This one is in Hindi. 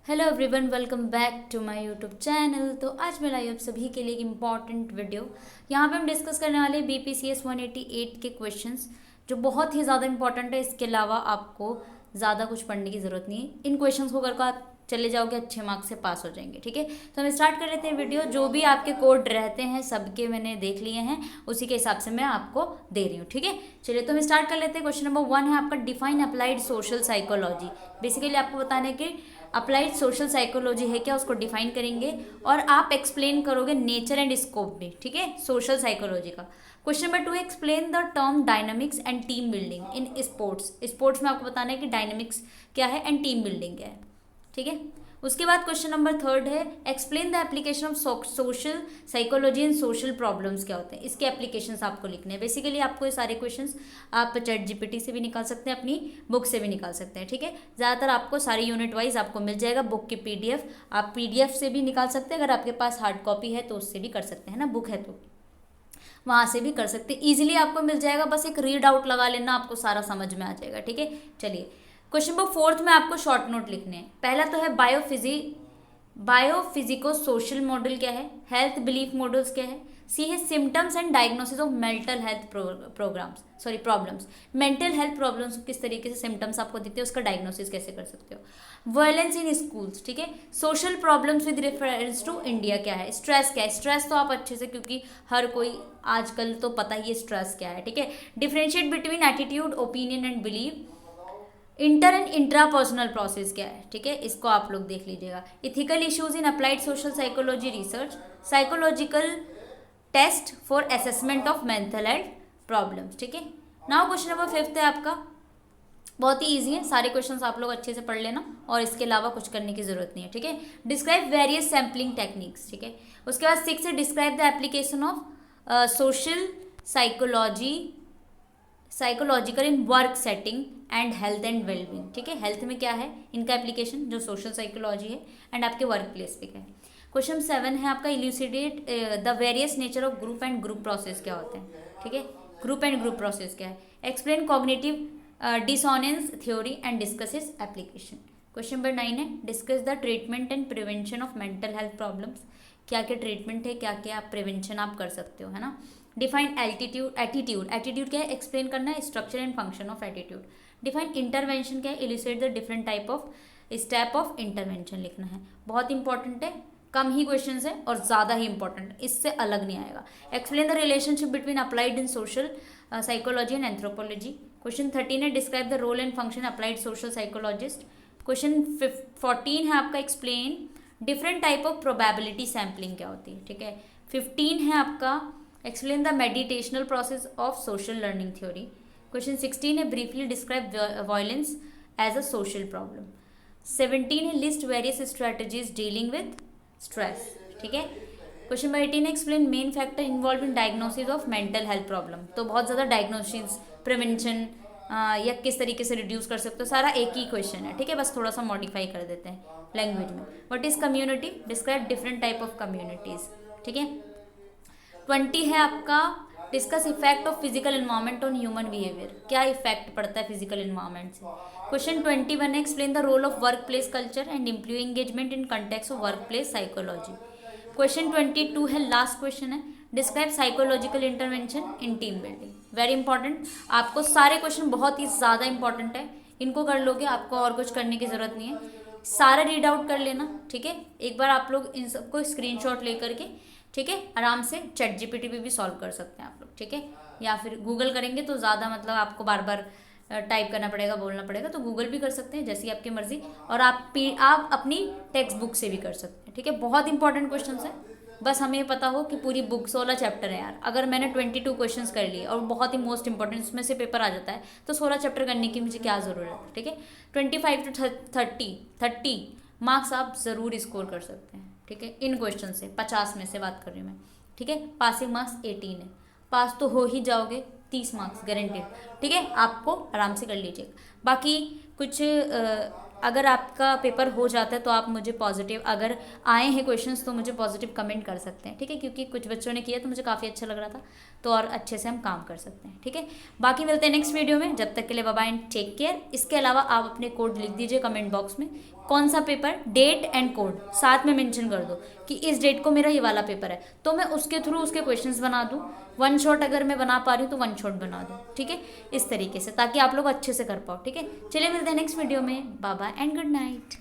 Hello everyone, welcome back to my YouTube channel. तो आज मैं लाई आप सभी के लिए एक इम्पॉर्टेंट वीडियो। यहाँ पे हम डिस्कस करने वाले BPCS 188 के क्वेश्चंस जो बहुत ही ज़्यादा इंपॉर्टेंट है। इसके अलावा आपको ज़्यादा कुछ पढ़ने की ज़रूरत नहीं है। इन क्वेश्चंस को करके आप चले जाओगे, अच्छे मार्क्स से पास हो जाएंगे। ठीक है, तो हम स्टार्ट कर लेते हैं वीडियो। जो भी आपके कोड रहते हैं सबके मैंने देख लिए हैं, उसी के हिसाब से मैं आपको दे रही हूँ। ठीक है, चलिए तो हम स्टार्ट कर लेते हैं। क्वेश्चन नंबर 1 है आपका, define applied social psychology. Basically आपको बताना है कि अप्लाइड सोशल साइकोलॉजी है क्या, उसको डिफाइन करेंगे और आप एक्सप्लेन करोगे नेचर एंड स्कोप भी। ठीक है, सोशल साइकोलॉजी का। Question number 2, explain the term dynamics and team building in sports. Sports में आपको बताना है कि डायनामिक्स क्या है एंड टीम बिल्डिंग क्या है। ठीक है, उसके बाद क्वेश्चन नंबर 3 है, explain the application of social psychology and social problems. क्या होते हैं, इसके एप्लीकेशंस आपको लिखने हैं। बेसिकली आपको ये सारे क्वेश्चंस आप ChatGPT से भी निकाल सकते हैं, अपनी बुक से भी निकाल सकते हैं। ठीक है, ज़्यादातर आपको सारी यूनिट वाइज आपको मिल जाएगा। बुक की PDF आप PDF से भी निकाल सकते हैं, अगर आपके पास हार्ड कॉपी है तो उससे भी कर सकते हैं ना, बुक है तो वहाँ से भी कर सकते हैं। ईजिली आपको मिल जाएगा, बस एक रीड आउट लगा लेना, आपको सारा समझ में आ जाएगा। ठीक है, चलिए क्वेश्चन नंबर 4 में आपको शॉर्ट नोट लिखने हैं। पहला तो है बायोफिजिको सोशल मॉडल क्या है, हेल्थ बिलीफ मॉडल्स क्या है, सी है symptoms and diagnosis of mental health problems. Mental health problems किस तरीके से सिम्टम्स आपको दिखते हैं, उसका डायग्नोसिस कैसे कर सकते हो। वायलेंस इन स्कूल्स, ठीक है। Social problems with reference to India क्या है, स्ट्रेस क्या है। स्ट्रेस तो आप अच्छे से, क्योंकि हर कोई आजकल तो पता ही है स्ट्रेस क्या है। ठीक है, differentiate between attitude, opinion and believe. Inter and intrapersonal process क्या है, ठीक है, इसको आप लोग देख लीजिएगा। Ethical issues in applied social psychology research, psychological test for assessment of mental health problems. ठीक है, नाउ क्वेश्चन नंबर 5 है आपका, बहुत ही ईजी है, सारे क्वेश्चंस आप लोग अच्छे से पढ़ लेना और इसके अलावा कुछ करने की जरूरत नहीं है। ठीक है, डिस्क्राइब वेरियस सैम्पलिंग टेक्निक्स। ठीक है, उसके बाद 6 है, describe the application of social psychological in work setting and health and wellbeing. ठीक है, हेल्थ में क्या है इनका एप्लीकेशन, जो सोशल साइकोलॉजी है, एंड आपके वर्क प्लेस पे क्या है। क्वेश्चन 7 है आपका, इल्यूसिडेट the various nature of group and group process क्या होते हैं। ठीक है, ग्रुप एंड ग्रुप प्रोसेस क्या है। Explain cognitive dissonance theory and discuss its application. Question number 9 है, discuss the treatment and prevention of mental health problems. क्या क्या ट्रीटमेंट है, क्या क्या प्रिवेंशन आप कर सकते हो, है ना। डिफाइन एटीट्यूड क्या है, एक्सप्लेन करना है structure and function of attitude. Define intervention क्या है, illustrate the different type of step of intervention लिखना है। बहुत इंपॉर्टेंट है, कम ही क्वेश्चंस है और ज़्यादा ही इंपॉर्टेंट, इससे अलग नहीं आएगा। Explain the relationship between applied in social psychology and anthropology. Question 13 है, describe the role and function applied social psychologist. Question 14 है आपका, explain different type of probability sampling क्या होती है। ठीक है, 15 है आपका, explain the meditational process of social learning theory. Question 16 है, briefly describe violence as a social problem. 17 है, list various strategies dealing with stress. ठीक है, क्वेश्चन नंबर 18 है, explain main factor involve in diagnosis of mental health problem. तो बहुत ज़्यादा डायग्नोसिस, प्रिवेंशन या किस तरीके से रिड्यूस कर सकते हो, सारा एक ही क्वेश्चन है। ठीक है, बस थोड़ा सा मॉडिफाई कर देते हैं लैंग्वेज में। What is community, describe different type of communities. ठीक है, 20 है आपका, discuss effect of physical environment on human behaviour. क्या इफेक्ट पड़ता है फिजिकल इन्वायरमेंट से। क्वेश्चन 21 है, explain the role of work place culture and employ engagement in context of work place psychology. Question 22 है, लास्ट क्वेश्चन है, describe psychological intervention in team building. Very important, आपको सारे क्वेश्चन बहुत ही ज़्यादा इंपॉर्टेंट है, इनको कर लोगे आपको और कुछ करने की ज़रूरत नहीं है, सारा रीड आउट कर लेना। ठीक है, एक बार आप लोग इन सबको स्क्रीनशॉट लेकर के, ठीक है, आराम से ChatGPT पे भी सॉल्व कर सकते हैं आप लोग। ठीक है, या फिर गूगल करेंगे तो ज़्यादा मतलब आपको बार बार टाइप करना पड़ेगा, बोलना पड़ेगा, तो गूगल भी कर सकते हैं जैसी आपकी मर्जी, और आप अपनी टेक्स्ट बुक से भी कर सकते हैं। ठीक है, बहुत इंपॉर्टेंट क्वेश्चन है, बस हमें पता हो कि पूरी बुक 16 चैप्टर है यार। अगर मैंने 22 क्वेश्चंस कर लिए और बहुत ही मोस्ट इंपॉर्टेंट उसमें से पेपर आ जाता है, तो 16 चैप्टर करने की मुझे क्या ज़रूरत है। ठीक है, 25 to 30 मार्क्स आप ज़रूर स्कोर कर सकते हैं। ठीक है, इन क्वेश्चन से 50 में से बात कर रही हूँ मैं। ठीक है, पासिंग मार्क्स 18 है, पास तो हो ही जाओगे, 30 मार्क्स गारंटेड। ठीक है, आपको आराम से कर लीजिएगा। बाकी कुछ अगर आपका पेपर हो जाता है तो आप मुझे पॉजिटिव, अगर आए हैं क्वेश्चंस तो मुझे पॉजिटिव कमेंट कर सकते हैं। ठीक है, क्योंकि कुछ बच्चों ने किया तो मुझे काफ़ी अच्छा लग रहा था, तो और अच्छे से हम काम कर सकते हैं। ठीक है, बाकी मिलते हैं नेक्स्ट वीडियो में, जब तक के लिए bye bye and take care. इसके अलावा आप अपने कोड लिख दीजिए कमेंट बॉक्स में, कौन सा पेपर, डेट एंड कोड साथ में मेंशन कर दो कि इस डेट को मेरा ये वाला पेपर है, तो मैं उसके थ्रू उसके क्वेश्चंस बना दूँ। वन शॉट अगर मैं बना पा रही हूँ तो वन शॉट बना दूँ, ठीक है, इस तरीके से, ताकि आप लोग अच्छे से कर पाओ, ठीक है। चलिए मिलते हैं नेक्स्ट वीडियो में, bye bye and good night.